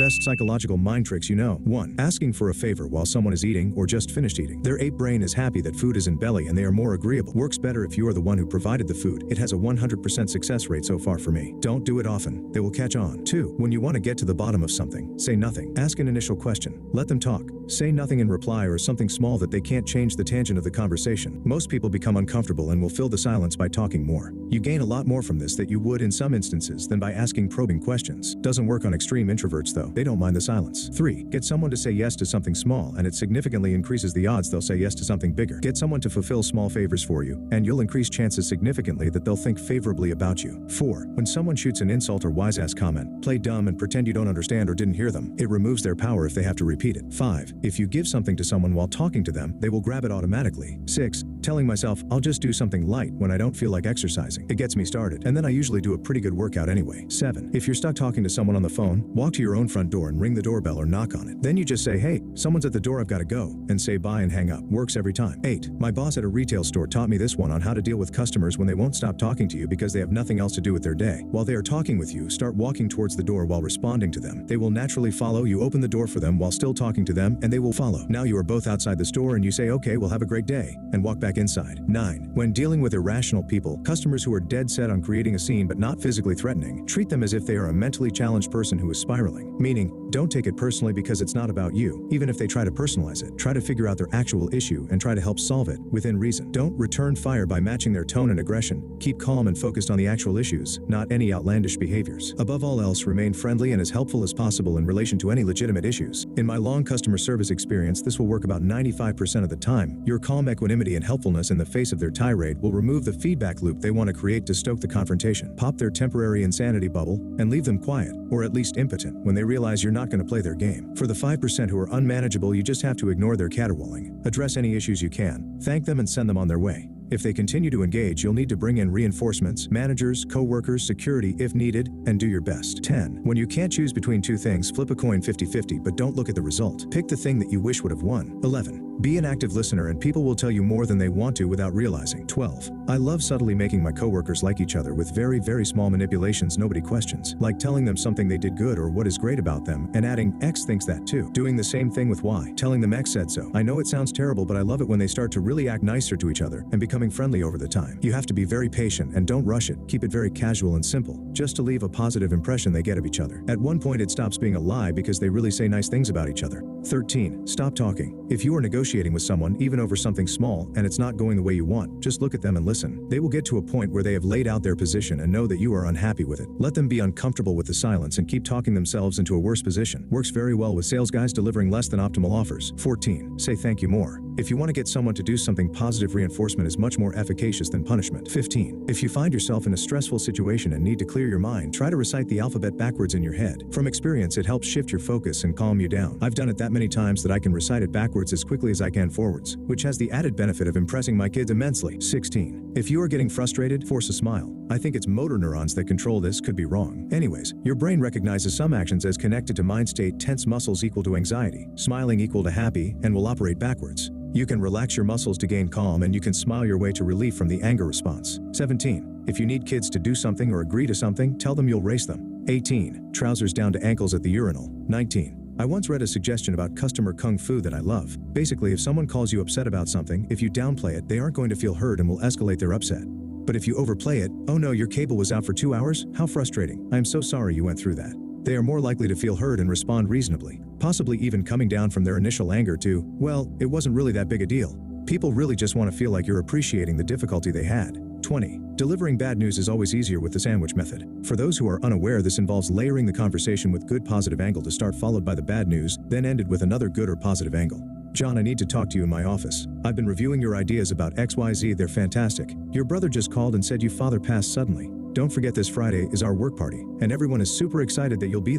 best psychological mind tricks you know. 1. Asking for a favor while someone is eating or just finished eating. Their ape brain is happy that food is in belly and they are more agreeable. Works better if you are the one who provided the food. It has a 100% success rate so far for me. Don't do it often. They will catch on. 2. When you want to get to the bottom of something, say nothing. Ask an initial question. Let them talk. Say nothing in reply or something small that they can't change the tangent of the conversation. Most people become uncomfortable and will fill the silence by talking more. You gain a lot more from this that you would in some instances than by asking probing questions. Doesn't work on extreme introverts though. They don't mind the silence. 3. Get someone to say yes to something small and it significantly increases the odds they'll say yes to something bigger. Get someone to fulfill small favors for you and you'll increase chances significantly that they'll think favorably about you. 4. When someone shoots an insult or wise-ass comment, play dumb and pretend you don't understand or didn't hear them. It removes their power if they have to repeat it. 5. If you give something to someone while talking to them, they will grab it automatically. 6. Telling myself, I'll just do something light when I don't feel like exercising. It gets me started, and then I usually do a pretty good workout anyway. 7. If you're stuck talking to someone on the phone, walk to your own front door and ring the doorbell or knock on it. Then you just say, hey, someone's at the door, I've got to go, and say bye and hang up. Works every time. 8. My boss at a retail store taught me this one on how to deal with customers when they won't stop talking to you because they have nothing else to do with their day. While they are talking with you, start walking towards the door while responding to them. They will naturally follow. You open the door for them while still talking to them, and they will follow. Now you are both outside the store and you say, okay, well, have a great day, and walk back inside. 9. When dealing with irrational people, customers who are dead set on creating a scene but not physically threatening, treat them as if they are a mentally challenged person who is spiraling. Meaning, don't take it personally because it's not about you. Even if they try to personalize it, try to figure out their actual issue and try to help solve it within reason. Don't return fire by matching their tone and aggression. Keep calm and focused on the actual issues, not any outlandish behaviors. Above all else, remain friendly and as helpful as possible in relation to any legitimate issues. In my long customer service experience, this will work about 95% of the time. Your calm equanimity and helpfulness in the face of their tirade will remove the feedback loop they want to create to stoke the confrontation. Pop their temporary insanity bubble and leave them quiet, or at least impotent, when they realize you're not going to play their game. For the 5% who are unmanageable, you just have to ignore their caterwauling. Address any issues you can, thank them and send them on their way. If they continue to engage, you'll need to bring in reinforcements, managers, co-workers, security if needed, and do your best. 10. When you can't choose between two things, flip a coin 50-50, but don't look at the result. Pick the thing that you wish would have won. 11. Be an active listener and people will tell you more than they want to without realizing. 12. I love subtly making my coworkers like each other with very, very small manipulations nobody questions, like telling them something they did good or what is great about them, and adding X thinks that too. Doing the same thing with Y, telling them X said so. I know it sounds terrible, but I love it when they start to really act nicer to each other and becoming friendly over the time. You have to be very patient and don't rush it. Keep it very casual and simple, just to leave a positive impression they get of each other. At one point it stops being a lie because they really say nice things about each other. 13. Stop talking. If you are negotiating with someone, even over something small, and it's not going the way you want, just look at them and listen. They will get to a point where they have laid out their position and know that you are unhappy with it. Let them be uncomfortable with the silence and keep talking themselves into a worse position. Works very well with sales guys delivering less than optimal offers. 14. Say thank you more. If you want to get someone to do something, positive reinforcement is much more efficacious than punishment. 15. If you find yourself in a stressful situation and need to clear your mind, try to recite the alphabet backwards in your head. From experience, it helps shift your focus and calm you down. I've done it that many times that I can recite it backwards as quickly as I can forwards, which has the added benefit of impressing my kids immensely. 16. If you are getting frustrated, force a smile. I think it's motor neurons that control this, could be wrong. Anyways, your brain recognizes some actions as connected to mind state. Tense muscles equal to anxiety, smiling equal to happy, and will operate backwards. You can relax your muscles to gain calm and you can smile your way to relief from the anger response. 17. If you need kids to do something or agree to something, tell them you'll race them. 18. Trousers down to ankles at the urinal. 19. I once read a suggestion about customer kung fu that I love. Basically, if someone calls you upset about something, if you downplay it, they aren't going to feel heard and will escalate their upset. But if you overplay it, oh no, your cable was out for 2 hours? How frustrating. I'm so sorry you went through that. They are more likely to feel heard and respond reasonably, possibly even coming down from their initial anger to, well, it wasn't really that big a deal. People really just want to feel like you're appreciating the difficulty they had. 20. Delivering bad news is always easier with the sandwich method. For those who are unaware, this involves layering the conversation with good positive angle to start, followed by the bad news, then ended with another good or positive angle. John, I need to talk to you in my office. I've been reviewing your ideas about XYZ, they're fantastic. Your brother just called and said your father passed suddenly. Don't forget this Friday is our work party, and everyone is super excited that you'll be there.